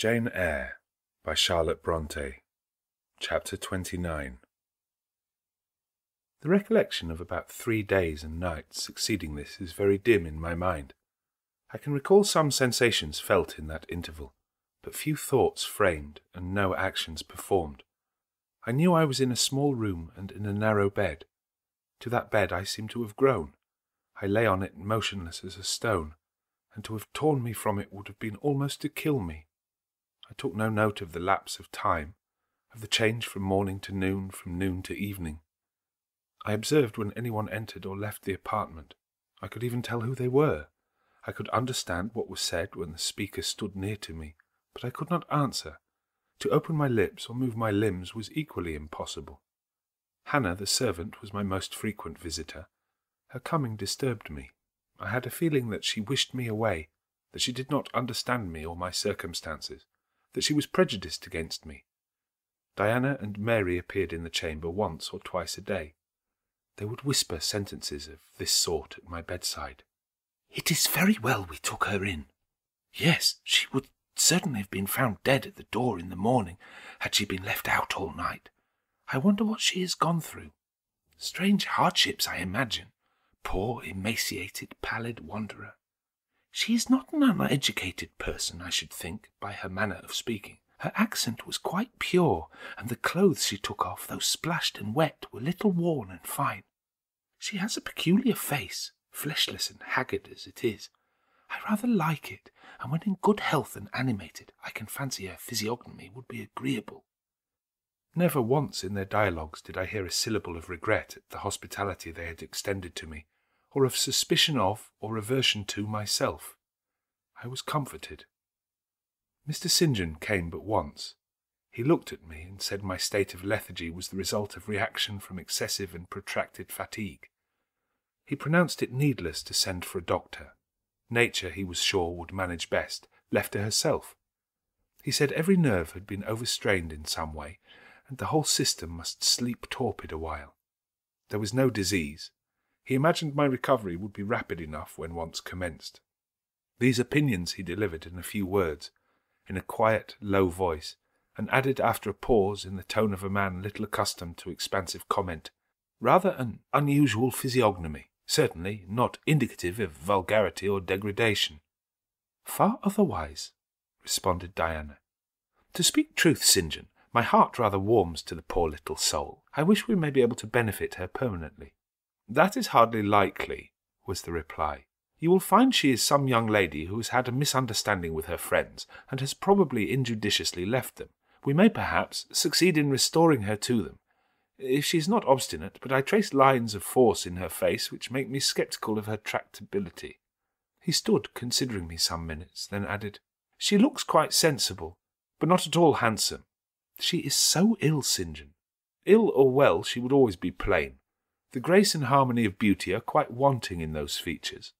Jane Eyre by Charlotte Brontë. Chapter 29. The recollection of about 3 days and nights succeeding this is very dim in my mind. I can recall some sensations felt in that interval, but few thoughts framed and no actions performed. I knew I was in a small room and in a narrow bed. To that bed I seemed to have grown. I lay on it motionless as a stone, and to have torn me from it would have been almost to kill me. I took no note of the lapse of time, of the change from morning to noon, from noon to evening. I observed when anyone entered or left the apartment. I could even tell who they were. I could understand what was said when the speaker stood near to me, but I could not answer. To open my lips or move my limbs was equally impossible. Hannah, the servant, was my most frequent visitor. Her coming disturbed me. I had a feeling that she wished me away, that she did not understand me or my circumstances, that she was prejudiced against me. Diana and Mary appeared in the chamber once or twice a day. They would whisper sentences of this sort at my bedside. "It is very well we took her in. Yes, she would certainly have been found dead at the door in the morning had she been left out all night. I wonder what she has gone through. Strange hardships, I imagine. Poor, emaciated, pallid wanderer. She is not an uneducated person, I should think, by her manner of speaking. Her accent was quite pure, and the clothes she took off, though splashed and wet, were little worn and fine. She has a peculiar face, fleshless and haggard as it is. I rather like it, and when in good health and animated, I can fancy her physiognomy would be agreeable." Never once in their dialogues did I hear a syllable of regret at the hospitality they had extended to me, or of suspicion of or aversion to myself. I was comforted. Mr. St. John came but once. He looked at me and said my state of lethargy was the result of reaction from excessive and protracted fatigue. He pronounced it needless to send for a doctor. Nature, he was sure, would manage best, left to herself. He said every nerve had been overstrained in some way, and the whole system must sleep torpid a while. There was no disease. He imagined my recovery would be rapid enough when once commenced. These opinions he delivered in a few words, in a quiet, low voice, and added after a pause in the tone of a man little accustomed to expansive comment, "Rather an unusual physiognomy, certainly not indicative of vulgarity or degradation." "Far otherwise," responded Diana. "To speak truth, St. John, my heart rather warms to the poor little soul. I wish we may be able to benefit her permanently." "That is hardly likely," was the reply. "You will find she is some young lady who has had a misunderstanding with her friends, and has probably injudiciously left them. We may, perhaps, succeed in restoring her to them, if she is not obstinate, but I trace lines of force in her face which make me sceptical of her tractability." He stood considering me some minutes, then added, "She looks quite sensible, but not at all handsome. She is so ill, St. John. Ill or well, she would always be plain. The grace and harmony of beauty are quite wanting in those features."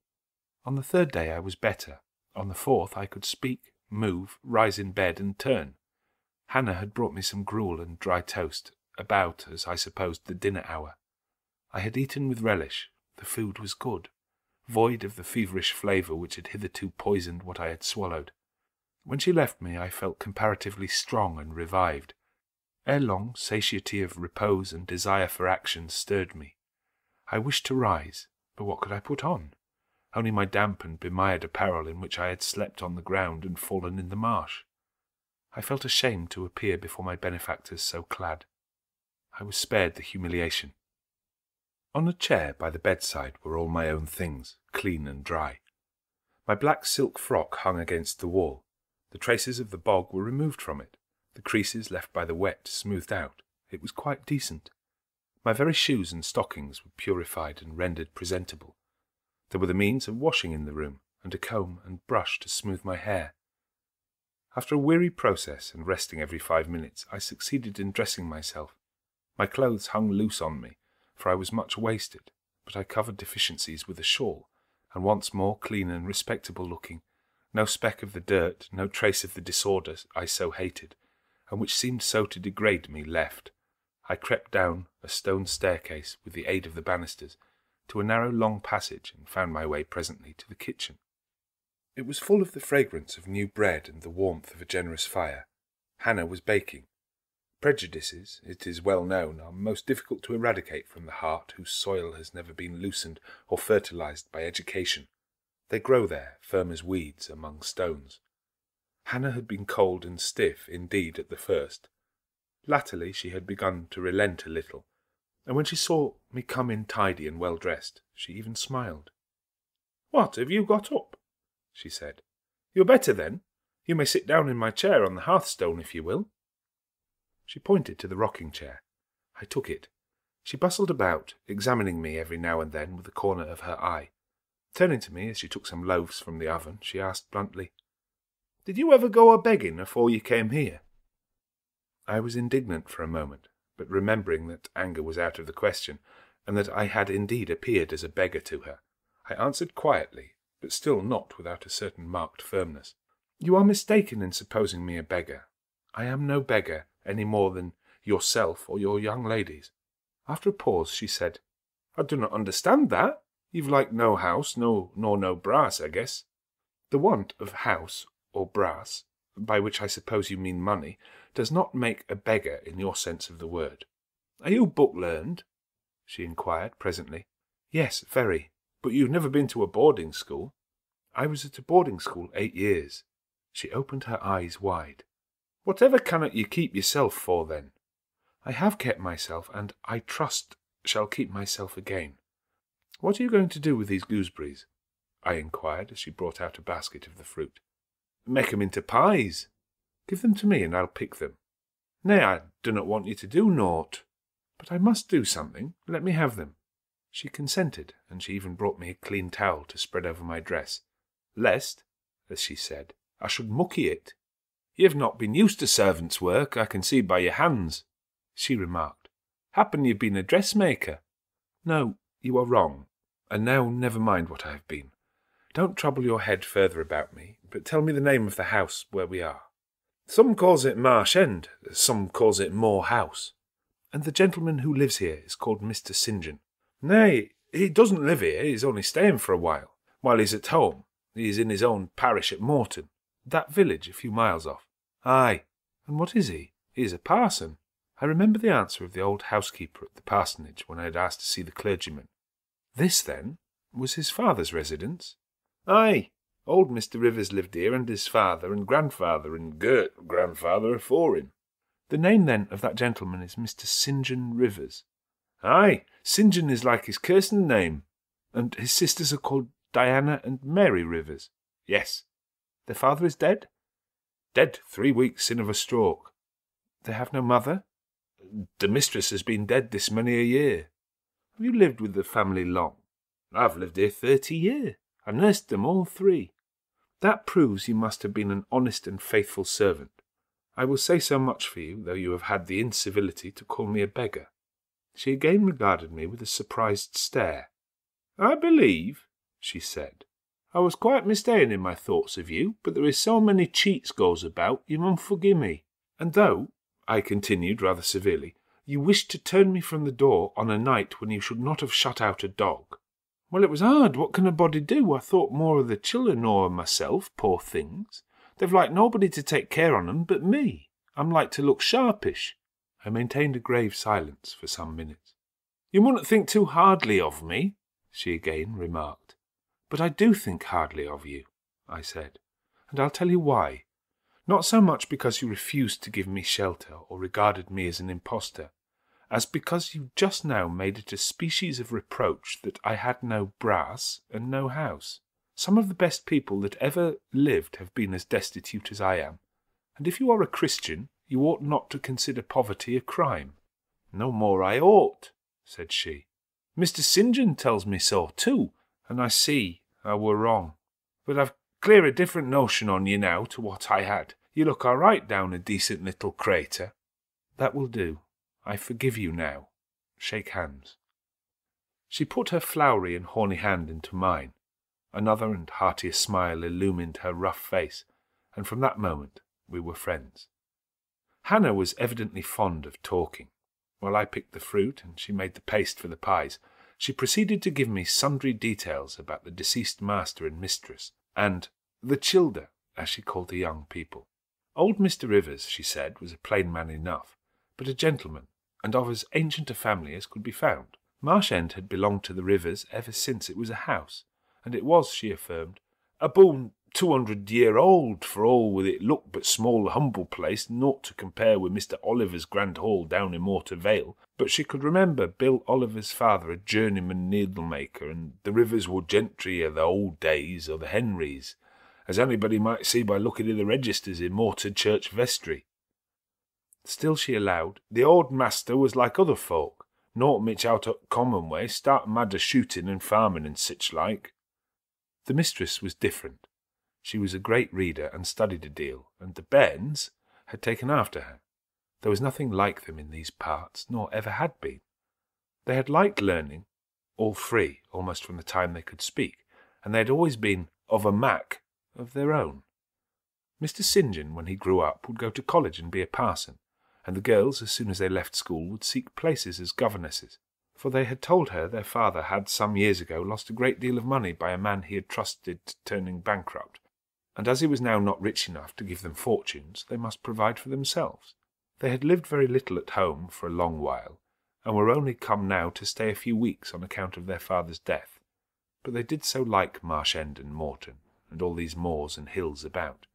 On the 3rd day I was better. On the 4th I could speak, move, rise in bed, and turn. Hannah had brought me some gruel and dry toast, about, as I supposed, the dinner hour. I had eaten with relish. The food was good, void of the feverish flavour which had hitherto poisoned what I had swallowed. When she left me I felt comparatively strong and revived. Ere long, satiety of repose and desire for action stirred me. I wished to rise, but what could I put on? Only my damp and bemired apparel in which I had slept on the ground and fallen in the marsh. I felt ashamed to appear before my benefactors so clad. I was spared the humiliation. On a chair by the bedside were all my own things, clean and dry. My black silk frock hung against the wall. The traces of the bog were removed from it, the creases left by the wet smoothed out. It was quite decent. My very shoes and stockings were purified and rendered presentable. There were the means of washing in the room, and a comb and brush to smooth my hair. After a weary process and resting every 5 minutes, I succeeded in dressing myself. My clothes hung loose on me, for I was much wasted, but I covered deficiencies with a shawl, and once more clean and respectable looking, no speck of the dirt, no trace of the disorder I so hated, and which seemed so to degrade me, left. I crept down a stone staircase with the aid of the banisters, to a narrow long passage, and found my way presently to the kitchen. It was full of the fragrance of new bread and the warmth of a generous fire. Hannah was baking. Prejudices, it is well known, are most difficult to eradicate from the heart whose soil has never been loosened or fertilized by education. They grow there, firm as weeds, among stones. Hannah had been cold and stiff indeed at the first. Latterly she had begun to relent a little, and when she saw me come in tidy and well dressed, she even smiled. "What, have you got up?" she said. "You're better then. You may sit down in my chair on the hearthstone if you will." She pointed to the rocking chair. I took it. She bustled about, examining me every now and then with the corner of her eye. Turning to me as she took some loaves from the oven, she asked bluntly, "Did you ever go a-begging afore you came here?" I was indignant for a moment, but remembering that anger was out of the question, and that I had indeed appeared as a beggar to her, I answered quietly, but still not without a certain marked firmness. "You are mistaken in supposing me a beggar. I am no beggar any more than yourself or your young ladies." After a pause she said, "I do not understand that. You've like no house, nor no brass, I guess." "The want of house or brass, by which I suppose you mean money, does not make a beggar in your sense of the word." "Are you book-learned?" she inquired presently. "Yes, very. But you've never been to a boarding school?" "I was at a boarding school 8 years." She opened her eyes wide. "Whatever cannot you keep yourself for, then?" "I have kept myself, and I trust shall keep myself again." "What are you going to do with these gooseberries?" I inquired as she brought out a basket of the fruit. "Make 'em into pies." "Give them to me, and I'll pick them." "Nay, I do not want you to do naught." "But I must do something. Let me have them." She consented, and she even brought me a clean towel to spread over my dress, "lest," as she said, "I should mucky it." "You've not been used to servant's work, I can see by your hands," she remarked. "Happen you've been a dressmaker." "No, you are wrong. And now never mind what I have been. Don't trouble your head further about me, but tell me the name of the house where we are." "Some calls it Marsh End, some calls it Moor House." "And the gentleman who lives here is called Mr. St. John." "Nay, he doesn't live here, he's only staying for a while he's at home. He's in his own parish at Morton." "That village a few miles off?" "Aye." "And what is he?" "He is a parson." I remember the answer of the old housekeeper at the parsonage when I had asked to see the clergyman. This, then, was his father's residence? "Aye. Old Mr. Rivers lived here, and his father and grandfather and great-grandfather afore him." "The name, then, of that gentleman is Mr. St. John Rivers?" "Aye. St. John is like his christened name." "And his sisters are called Diana and Mary Rivers?" "Yes." "Their father is dead?" "Dead 3 weeks sin of a stroke." "They have no mother?" "The mistress has been dead this many a year." "Have you lived with the family long?" "I've lived here 30 year. I nursed them all 3. "That proves you must have been an honest and faithful servant. I will say so much for you, though you have had the incivility to call me a beggar." She again regarded me with a surprised stare. "I believe," she said, "I was quite mistaken in my thoughts of you, but there is so many cheats goes about, you mun forgive me. And though," I continued rather severely, "you wished to turn me from the door on a night when you should not have shut out a dog." "Well, it was hard. What can a body do? I thought more of the children nor of myself, poor things. They've like nobody to take care on 'em but me. I'm like to look sharpish." I maintained a grave silence for some minutes. "You mustn't think too hardly of me," she again remarked. "But I do think hardly of you," I said, "and I'll tell you why. Not so much because you refused to give me shelter or regarded me as an impostor, as because you just now made it a species of reproach that I had no brass and no house. Some of the best people that ever lived have been as destitute as I am, and if you are a Christian, you ought not to consider poverty a crime." "No more I ought," said she. "Mr. St. John tells me so too, and I see I were wrong. But I've clear a different notion on you now to what I had. You look all right down a decent little crater." "That will do. I forgive you now. Shake hands." She put her flowery and horny hand into mine. Another and heartier smile illumined her rough face, and from that moment we were friends. Hannah was evidently fond of talking. While I picked the fruit and she made the paste for the pies, she proceeded to give me sundry details about the deceased master and mistress, and, the Childer, as she called the young people. Old Mr. Rivers, she said, was a plain man enough, but a gentleman, and of as ancient a family as could be found. Marsh End had belonged to the Rivers ever since it was a house, and it was, she affirmed, aboon 200 year old, for all with it look but small humble place, naught to compare with Mr. Oliver's grand hall down in Mortar Vale. But she could remember Bill Oliver's father a journeyman needlemaker, and the Rivers were gentry of the old days, or the Henrys, as anybody might see by looking in the registers in Mortar Church Vestry. Still, she allowed, the old master was like other folk, naught much out o' common way, start mad o' shooting and farming and sich like. The mistress was different. She was a great reader and studied a deal, and the bairns had taken after her. There was nothing like them in these parts, nor ever had been. They had liked learning, all three, almost from the time they could speak, and they had always been of a mack of their own. Mr. St. John, when he grew up, would go to college and be a parson, and the girls, as soon as they left school, would seek places as governesses, for they had told her their father had some years ago lost a great deal of money by a man he had trusted turning bankrupt, and as he was now not rich enough to give them fortunes, they must provide for themselves. They had lived very little at home for a long while, and were only come now to stay a few weeks on account of their father's death, but they did so like Marsh End and Morton, and all these moors and hills about.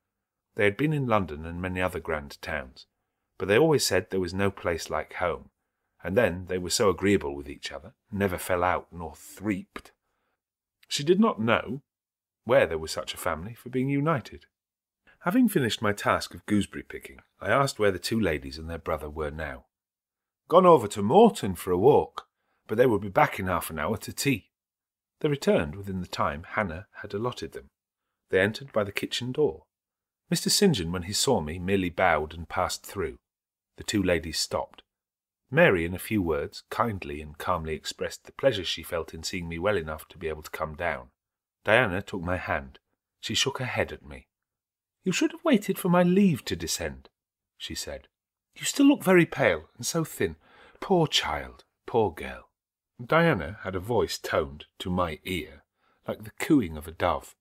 They had been in London and many other grand towns, but they always said there was no place like home, and then they were so agreeable with each other, never fell out nor threeped. She did not know where there was such a family for being united. Having finished my task of gooseberry picking, I asked where the two ladies and their brother were now. Gone over to Morton for a walk, but they will be back in half an hour to tea. They returned within the time Hannah had allotted them. They entered by the kitchen door. Mr. St. John, when he saw me, merely bowed and passed through. The two ladies stopped. Mary, in a few words, kindly and calmly expressed the pleasure she felt in seeing me well enough to be able to come down. Diana took my hand. She shook her head at me. "You should have waited for my leave to descend," she said. "You still look very pale and so thin. Poor child, poor girl." Diana had a voice toned, to my ear, like the cooing of a dove.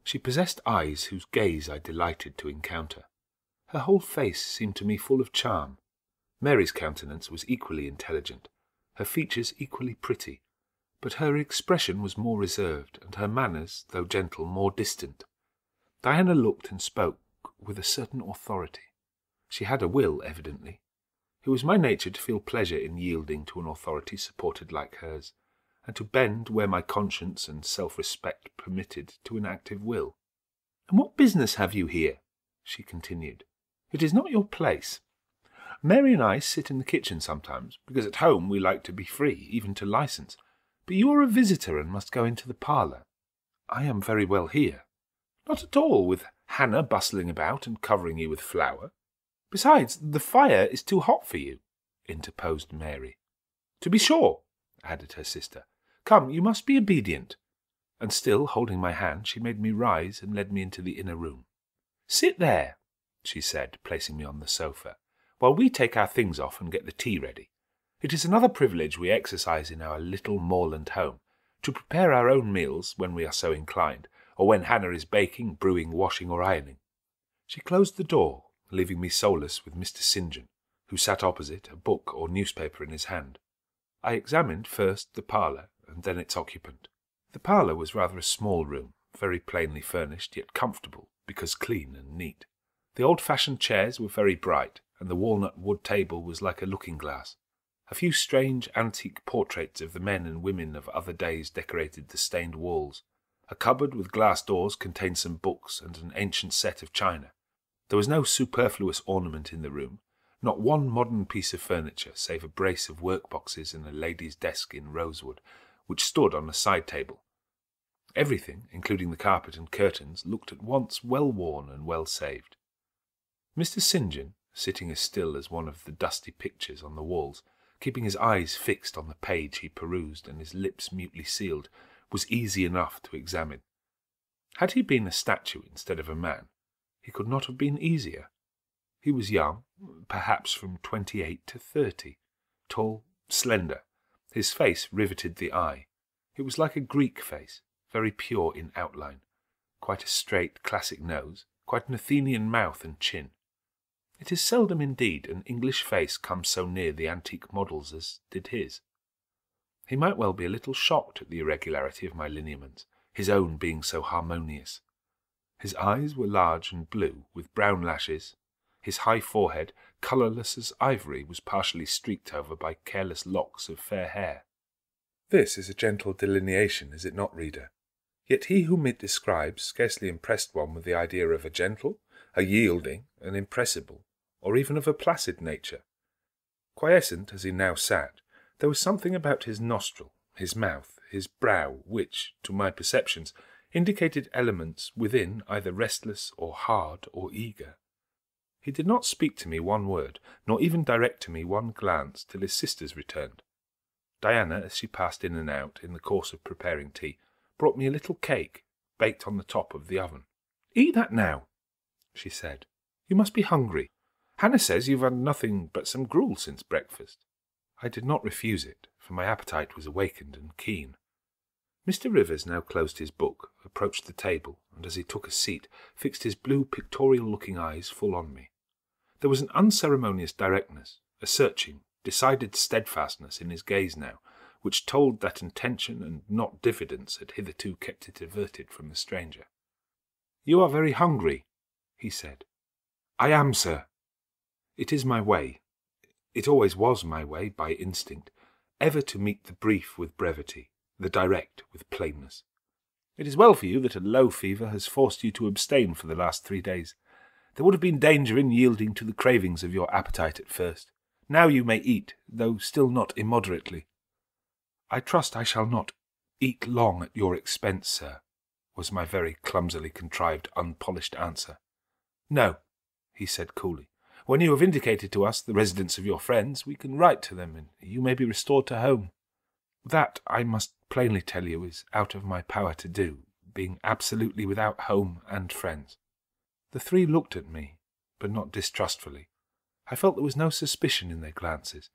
She possessed eyes whose gaze I delighted to encounter. Her whole face seemed to me full of charm. Mary's countenance was equally intelligent, her features equally pretty, but her expression was more reserved, and her manners, though gentle, more distant. Diana looked and spoke with a certain authority. She had a will, evidently. It was my nature to feel pleasure in yielding to an authority supported like hers, and to bend where my conscience and self-respect permitted to an active will. "And what business have you here?" she continued. "It is not your place. Mary and I sit in the kitchen sometimes, because at home we like to be free, even to license. But you are a visitor and must go into the parlour. I am very well here." "Not at all, with Hannah bustling about and covering you with flour. Besides, the fire is too hot for you," interposed Mary. "To be sure," added her sister. "Come, you must be obedient." And still holding my hand, she made me rise and led me into the inner room. "Sit there," she said, placing me on the sofa, "while we take our things off and get the tea ready. It is another privilege we exercise in our little moorland home, to prepare our own meals when we are so inclined, or when Hannah is baking, brewing, washing, or ironing." She closed the door, leaving me solus with Mr. St. John, who sat opposite, a book or newspaper in his hand. I examined first the parlour, and then its occupant. The parlour was rather a small room, very plainly furnished, yet comfortable, because clean and neat. The old-fashioned chairs were very bright, and the walnut wood table was like a looking-glass. A few strange antique portraits of the men and women of other days decorated the stained walls. A cupboard with glass doors contained some books and an ancient set of china. There was no superfluous ornament in the room, not one modern piece of furniture, save a brace of work-boxes and a lady's desk in rosewood, which stood on a side-table. Everything, including the carpet and curtains, looked at once well-worn and well-saved. Mr. St. John, sitting as still as one of the dusty pictures on the walls, keeping his eyes fixed on the page he perused and his lips mutely sealed, was easy enough to examine. Had he been a statue instead of a man, he could not have been easier. He was young, perhaps from 28 to 30, tall, slender. His face riveted the eye. It was like a Greek face, very pure in outline. quite a straight, classic nose, quite an Athenian mouth and chin. It is seldom indeed an English face comes so near the antique models as did his. He might well be a little shocked at the irregularity of my lineaments, his own being so harmonious. His eyes were large and blue, with brown lashes. His high forehead, colourless as ivory, was partially streaked over by careless locks of fair hair. This is a gentle delineation, is it not, reader? Yet he whom it describes scarcely impressed one with the idea of a gentle, a yielding, an impressible, or even of a placid nature. Quiescent as he now sat, there was something about his nostril, his mouth, his brow, which, to my perceptions, indicated elements within either restless or hard or eager. He did not speak to me one word, nor even direct to me one glance, till his sisters returned. Diana, as she passed in and out in the course of preparing tea, brought me a little cake, baked on the top of the oven. "Eat that now," she said. "You must be hungry. Hannah says you've had nothing but some gruel since breakfast." I did not refuse it, for my appetite was awakened and keen. Mr. Rivers now closed his book, approached the table, and as he took a seat, fixed his blue pictorial-looking eyes full on me. There was an unceremonious directness, a searching, decided steadfastness in his gaze now, which told that intention and not diffidence had hitherto kept it averted from the stranger. "You are very hungry," he said. "I am, sir. It is my way. It always was my way, by instinct, ever to meet the brief with brevity, the direct with plainness. It is well for you that a low fever has forced you to abstain for the last 3 days. There would have been danger in yielding to the cravings of your appetite at first. Now you may eat, though still not immoderately." "I trust I shall not eat long at your expense, sir," was my very clumsily contrived, unpolished answer. "No," he said coolly. "When you have indicated to us the residence of your friends, we can write to them, and you may be restored to home. That, I must plainly tell you, is out of my power to do, being absolutely without home and friends." The three looked at me, but not distrustfully. I felt there was no suspicion in their glances.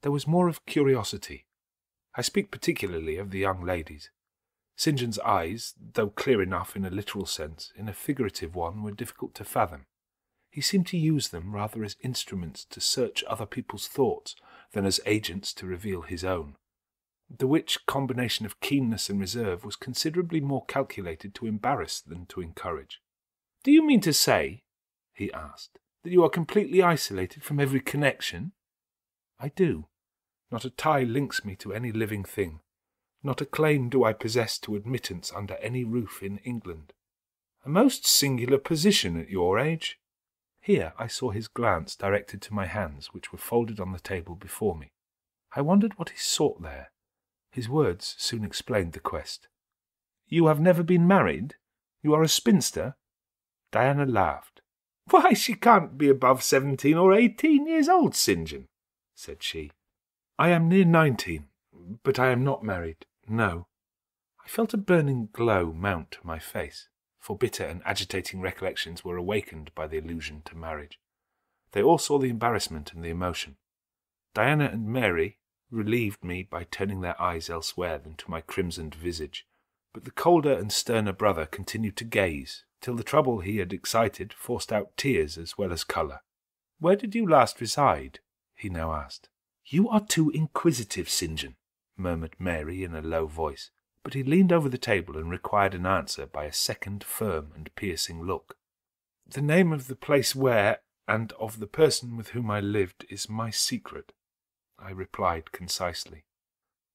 There was more of curiosity. I speak particularly of the young ladies. St. John's eyes, though clear enough in a literal sense, in a figurative one were difficult to fathom. He seemed to use them rather as instruments to search other people's thoughts than as agents to reveal his own. The which combination of keenness and reserve was considerably more calculated to embarrass than to encourage. "Do you mean to say," he asked, "that you are completely isolated from every connection?" "I do. Not a tie links me to any living thing. Not a claim do I possess to admittance under any roof in England." "A most singular position at your age." Here I saw his glance directed to my hands, which were folded on the table before me. I wondered what he sought there. His words soon explained the quest. "You have never been married? You are a spinster?" Diana laughed. "Why, she can't be above 17 or 18 years old, St. John," said she. "I am near 19, but I am not married, no." I felt a burning glow mount to my face, for bitter and agitating recollections were awakened by the allusion to marriage. They all saw the embarrassment and the emotion. Diana and Mary relieved me by turning their eyes elsewhere than to my crimsoned visage, but the colder and sterner brother continued to gaze, till the trouble he had excited forced out tears as well as colour. "Where did you last reside?" he now asked. "You are too inquisitive, St. John," murmured Mary in a low voice, but he leaned over the table and required an answer by a second firm and piercing look. "The name of the place where, and of the person with whom I lived, is my secret," I replied concisely.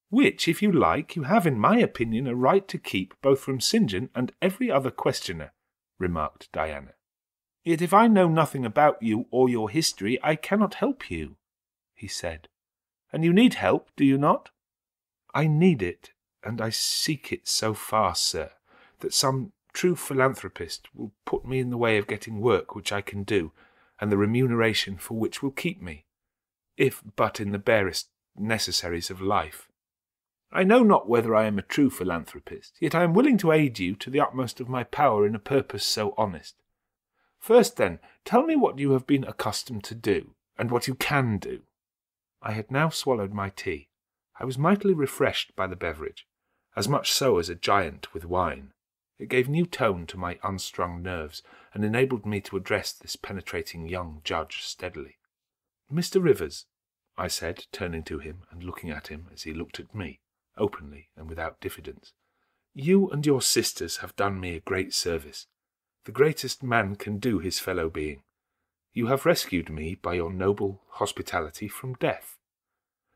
"Which, if you like, you have, in my opinion, a right to keep both from St. John and every other questioner," remarked Diana. "Yet if I know nothing about you or your history, I cannot help you," he said. "And you need help, do you not?" "I need it, and I seek it so far, sir, that some true philanthropist will put me in the way of getting work which I can do, and the remuneration for which will keep me, if but in the barest necessaries of life. I know not whether I am a true philanthropist, yet I am willing to aid you to the utmost of my power in a purpose so honest. First, then, tell me what you have been accustomed to do, and what you can do." I had now swallowed my tea. I was mightily refreshed by the beverage, as much so as a giant with wine. It gave new tone to my unstrung nerves, and enabled me to address this penetrating young judge steadily. "Mr. Rivers," I said, turning to him and looking at him as he looked at me, openly and without diffidence, "you and your sisters have done me a great service, the greatest man can do his fellow being. You have rescued me by your noble hospitality from death.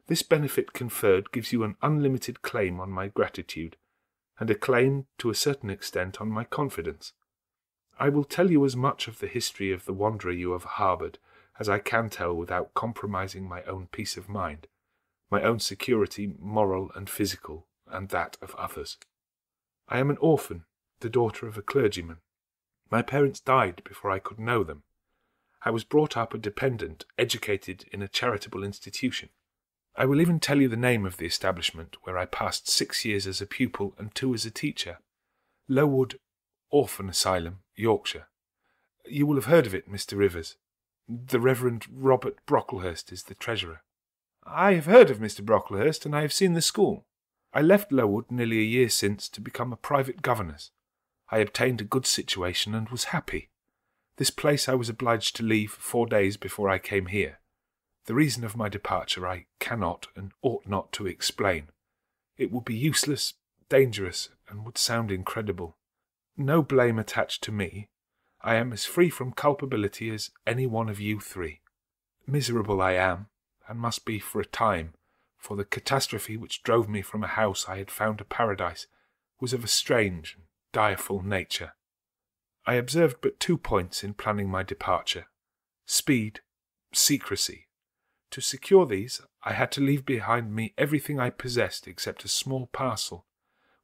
This benefit conferred gives you an unlimited claim on my gratitude, and a claim, to a certain extent, on my confidence. I will tell you as much of the history of the wanderer you have harboured as I can tell without compromising my own peace of mind, my own security, moral and physical, and that of others. I am an orphan, the daughter of a clergyman. My parents died before I could know them. I was brought up a dependent, educated in a charitable institution. I will even tell you the name of the establishment where I passed 6 years as a pupil and 2 as a teacher. Lowood Orphan Asylum, Yorkshire. You will have heard of it, Mr. Rivers. The Reverend Robert Brocklehurst is the treasurer." "I have heard of Mr. Brocklehurst, and I have seen the school. I left Lowood nearly a year since to become a private governess. I obtained a good situation and was happy. This place I was obliged to leave 4 days before I came here. The reason of my departure I cannot and ought not to explain. It would be useless, dangerous, and would sound incredible. No blame attached to me. I am as free from culpability as any one of you 3. Miserable I am, and must be for a time, for the catastrophe which drove me from a house I had found a paradise was of a strange and direful nature. I observed but 2 points in planning my departure: speed, secrecy. To secure these, I had to leave behind me everything I possessed except a small parcel,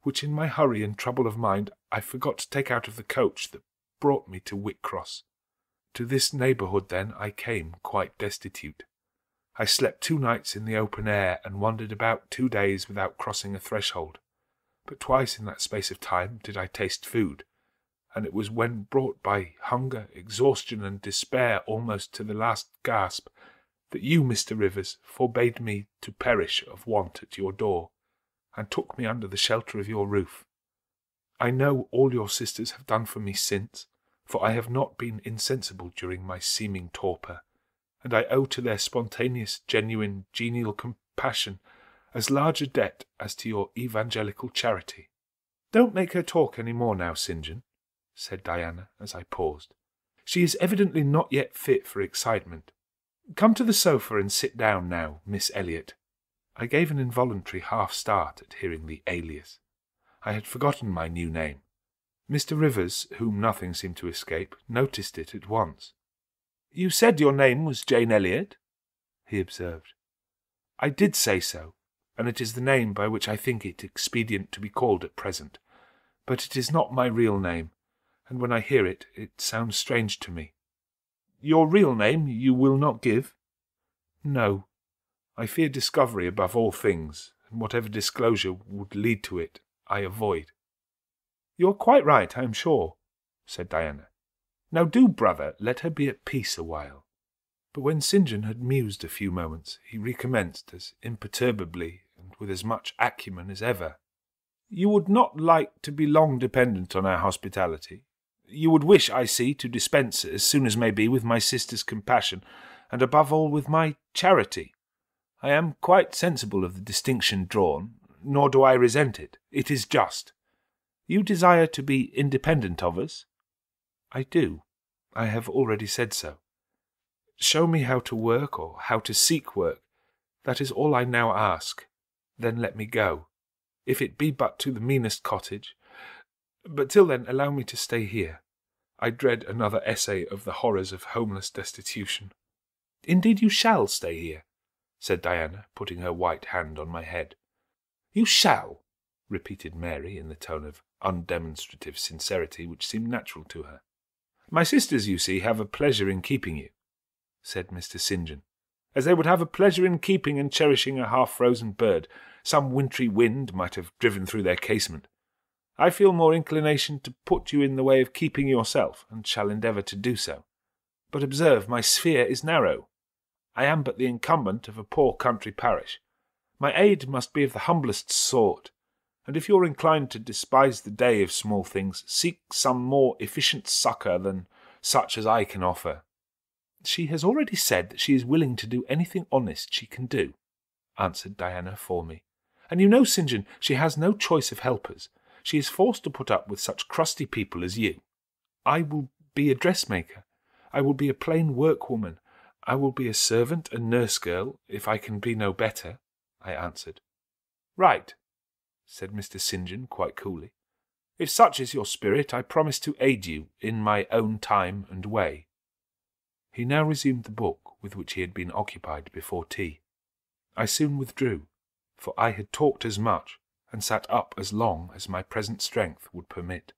which in my hurry and trouble of mind I forgot to take out of the coach that brought me to Whitcross. To this neighbourhood, then, I came quite destitute. I slept 2 nights in the open air, and wandered about 2 days without crossing a threshold. But twice in that space of time did I taste food, and it was when brought by hunger, exhaustion, and despair almost to the last gasp, that you, Mr. Rivers, forbade me to perish of want at your door, and took me under the shelter of your roof. I know all your sisters have done for me since, for I have not been insensible during my seeming torpor, and I owe to their spontaneous, genuine, genial compassion as large a debt as to your evangelical charity." "Don't make her talk any more now, St. John," said Diana, as I paused. "She is evidently not yet fit for excitement. Come to the sofa and sit down now, Miss Elliot." I gave an involuntary half-start at hearing the alias. I had forgotten my new name. Mr. Rivers, whom nothing seemed to escape, noticed it at once. "You said your name was Jane Elliot?" he observed. "I did say so, and it is the name by which I think it expedient to be called at present. But it is not my real name, and when I hear it, it sounds strange to me." "Your real name you will not give?" "No. I fear discovery above all things, and whatever disclosure would lead to it, I avoid." "You are quite right, I am sure," said Diana. "Now do, brother, let her be at peace a while." But when St. John had mused a few moments, he recommenced as imperturbably and with as much acumen as ever. "You would not like to be long dependent on our hospitality. You would wish, I see, to dispense as soon as may be with my sister's compassion, and above all with my charity. I am quite sensible of the distinction drawn, nor do I resent it. It is just. You desire to be independent of us?" "I do. I have already said so. Show me how to work, or how to seek work. That is all I now ask. Then let me go, if it be but to the meanest cottage. But till then allow me to stay here. I dread another essay of the horrors of homeless destitution." "Indeed you shall stay here," said Diana, putting her white hand on my head. "You shall," repeated Mary in the tone of undemonstrative sincerity which seemed natural to her. "My sisters, you see, have a pleasure in keeping you," said Mr. St. John, "as they would have a pleasure in keeping and cherishing a half-frozen bird some wintry wind might have driven through their casement. I feel more inclination to put you in the way of keeping yourself, and shall endeavour to do so. But observe, my sphere is narrow. I am but the incumbent of a poor country parish. My aid must be of the humblest sort. and if you're inclined to despise the day of small things, seek some more efficient succour than such as I can offer." "She has already said that she is willing to do anything honest she can do," answered Diana for me. "And you know, St. John, she has no choice of helpers. She is forced to put up with such crusty people as you. I will be a dressmaker. I will be a plain workwoman. I will be a servant and nurse-girl, if I can be no better," I answered. "Right," said Mr. St. John quite coolly. "If such is your spirit, I promise to aid you in my own time and way." He now resumed the book with which he had been occupied before tea. I soon withdrew, for I had talked as much and sat up as long as my present strength would permit.